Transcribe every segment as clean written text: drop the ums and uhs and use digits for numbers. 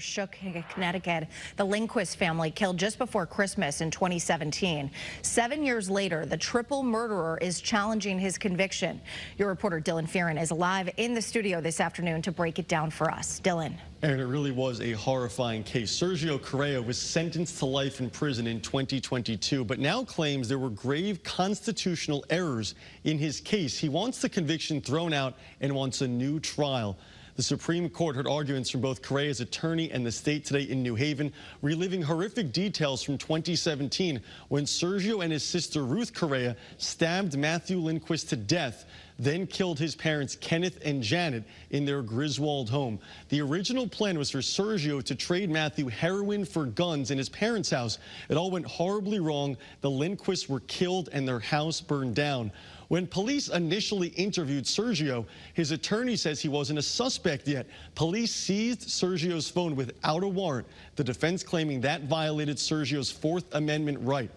Shook Connecticut. The Lindquist family killed just before Christmas in 2017. 7 years later, the triple murderer is challenging his conviction. Your reporter Dylan Fearon is live in the studio this afternoon to break it down for us. Dylan. And it really was a horrifying case. Sergio Correa was sentenced to life in prison in 2022, but now claims there were grave constitutional errors in his case. He wants the conviction thrown out and wants a new trial. The Supreme Court heard arguments from both Correa's attorney and the state today in New Haven, reliving horrific details from 2017 when Sergio and his sister Ruth Correa stabbed Matthew Lindquist to death, then killed his parents Kenneth and Janet in their Griswold home. The original plan was for Sergio to trade Matthew heroin for guns in his parents' house. It all went horribly wrong. The Lindquists were killed and their house burned down. When police initially interviewed Sergio, his attorney says he wasn't a suspect yet. Police seized Sergio's phone without a warrant, the defense claiming that violated Sergio's Fourth Amendment right.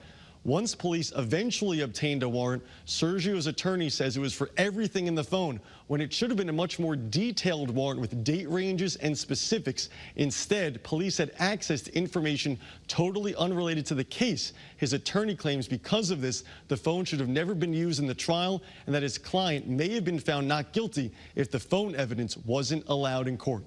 Once police eventually obtained a warrant, Sergio's attorney says it was for everything in the phone, when it should have been a much more detailed warrant with date ranges and specifics. Instead, police had access to information totally unrelated to the case. His attorney claims because of this, the phone should have never been used in the trial and that his client may have been found not guilty if the phone evidence wasn't allowed in court.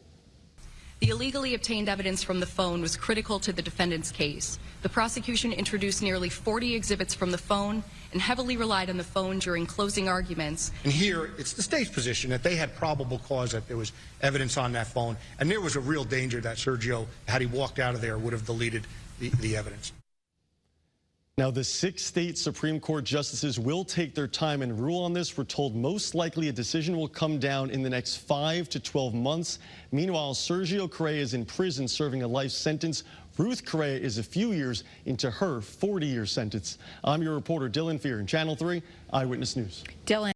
The illegally obtained evidence from the phone was critical to the defendant's case. The prosecution introduced nearly 40 exhibits from the phone and heavily relied on the phone during closing arguments. And here, it's the state's position that they had probable cause that there was evidence on that phone, and there was a real danger that Sergio, had he walked out of there, would have deleted the evidence. Now, the 6 state Supreme Court justices will take their time and rule on this. We're told most likely a decision will come down in the next 5 to 12 months. Meanwhile, Sergio Correa is in prison serving a life sentence. Ruth Correa is a few years into her 40-year sentence. I'm your reporter, Dylan Fearon, Channel 3 Eyewitness News. Dylan.